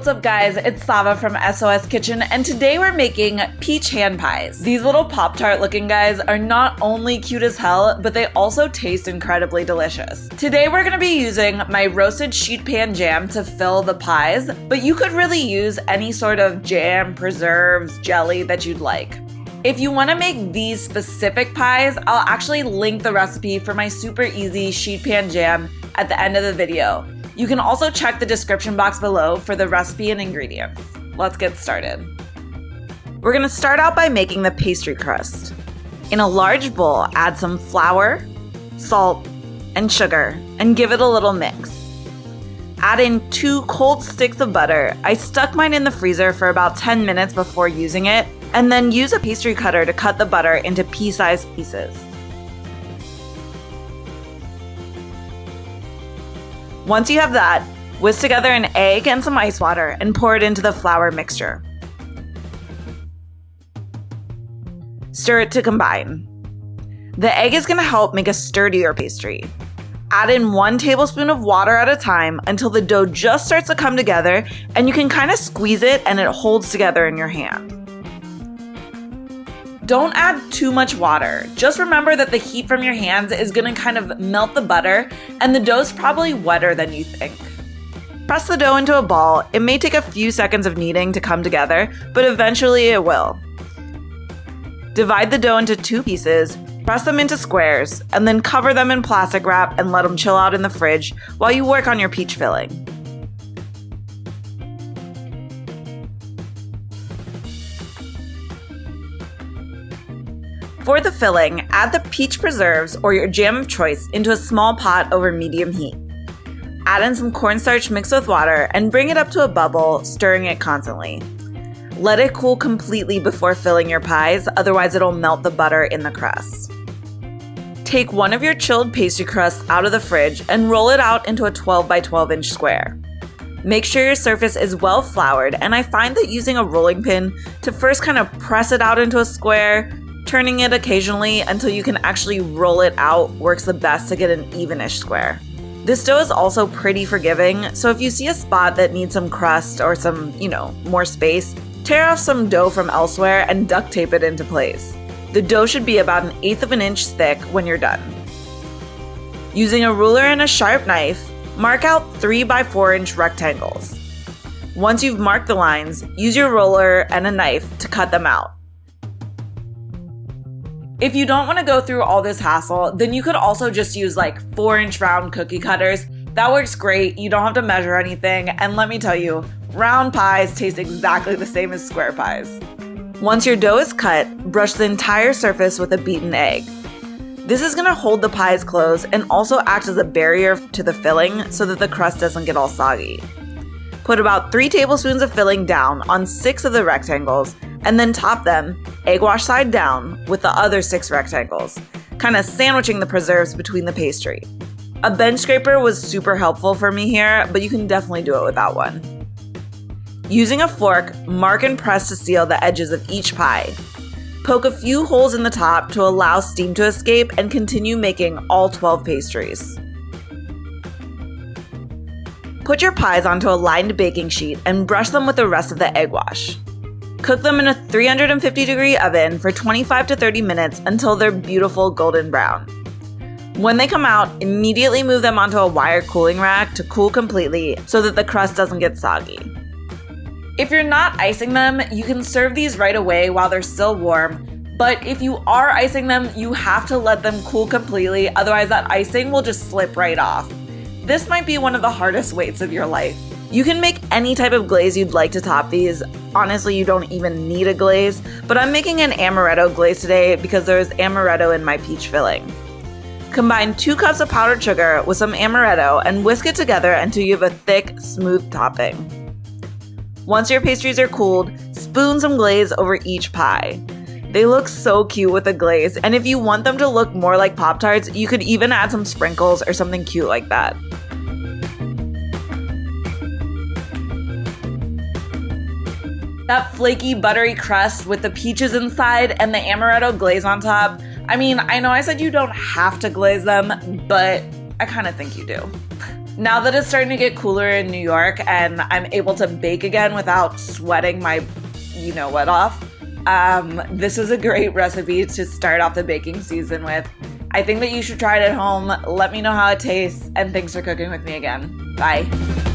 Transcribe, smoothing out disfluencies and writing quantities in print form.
what's up guys? It's Sava from SOS Kitchen, and today we're making peach hand pies. These little Pop Tart-looking guys are not only cute as hell, but they also taste incredibly delicious. Today we're gonna be using my roasted sheet pan jam to fill the pies, but you could really use any sort of jam, preserves, jelly that you'd like. If you want to make these specific pies, I'll actually link the recipe for my super easy sheet pan jam at the end of the video. You can also check the description box below for the recipe and ingredients. Let's get started. We're gonna start out by making the pastry crust. In a large bowl, add some flour, salt, and sugar, and give it a little mix. Add in 2 cold sticks of butter. I stuck mine in the freezer for about 10 minutes before using it, and then use a pastry cutter to cut the butter into pea-sized pieces. Once you have that, whisk together an egg and some ice water and pour it into the flour mixture. Stir it to combine. The egg is going to help make a sturdier pastry. Add in 1 tablespoon of water at a time until the dough just starts to come together, and you can kind of squeeze it and it holds together in your hand. Don't add too much water. Just remember that the heat from your hands is gonna kind of melt the butter, and the dough's probably wetter than you think. Press the dough into a ball. It may take a few seconds of kneading to come together, but eventually it will. Divide the dough into 2 pieces, press them into squares, and then cover them in plastic wrap and let them chill out in the fridge while you work on your peach filling. For the filling, add the peach preserves or your jam of choice into a small pot over medium heat. Add in some cornstarch mixed with water and bring it up to a bubble, stirring it constantly. Let it cool completely before filling your pies, otherwise it'll melt the butter in the crust. Take one of your chilled pastry crusts out of the fridge and roll it out into a 12 by 12 inch square. Make sure your surface is well floured, and I find that using a rolling pin to first kind of press it out into a square, turning it occasionally until you can actually roll it out works the best to get an evenish square. This dough is also pretty forgiving, so if you see a spot that needs some crust or some, more space, tear off some dough from elsewhere and duct tape it into place. The dough should be about 1/8 of an inch thick when you're done. Using a ruler and a sharp knife, mark out 3 by 4 inch rectangles. Once you've marked the lines, use your roller and a knife to cut them out. If you don't want to go through all this hassle, then you could also just use 4-inch round cookie cutters. That works great. You don't have to measure anything. And let me tell you, round pies taste exactly the same as square pies. Once your dough is cut, brush the entire surface with a beaten egg. This is going to hold the pies closed and also act as a barrier to the filling so that the crust doesn't get all soggy. Put about 3 tablespoons of filling down on 6 of the rectangles, and then top them, egg wash side down, with the other 6 rectangles, kind of sandwiching the preserves between the pastry. A bench scraper was super helpful for me here, but you can definitely do it without one. Using a fork, mark and press to seal the edges of each pie. Poke a few holes in the top to allow steam to escape and continue making all 12 pastries. Put your pies onto a lined baking sheet and brush them with the rest of the egg wash. Cook them in a 350-degree oven for 25 to 30 minutes until they're beautiful golden brown. When they come out, immediately move them onto a wire cooling rack to cool completely so that the crust doesn't get soggy. If you're not icing them, you can serve these right away while they're still warm, but if you are icing them, you have to let them cool completely, otherwise that icing will just slip right off. This might be one of the hardest weights of your life. You can make any type of glaze you'd like to top these. Honestly, you don't even need a glaze, but I'm making an amaretto glaze today because there's amaretto in my peach filling. Combine 2 cups of powdered sugar with some amaretto and whisk it together until you have a thick, smooth topping. Once your pastries are cooled, spoon some glaze over each pie. They look so cute with the glaze, and if you want them to look more like Pop Tarts, you could even add some sprinkles or something cute like that. That flaky, buttery crust with the peaches inside and the amaretto glaze on top. I mean, I know I said you don't have to glaze them, but I kind of think you do. Now that it's starting to get cooler in New York and I'm able to bake again without sweating my you-know-what off, this is a great recipe to start off the baking season with. I think that you should try it at home. Let me know how it tastes, and thanks for cooking with me again. Bye.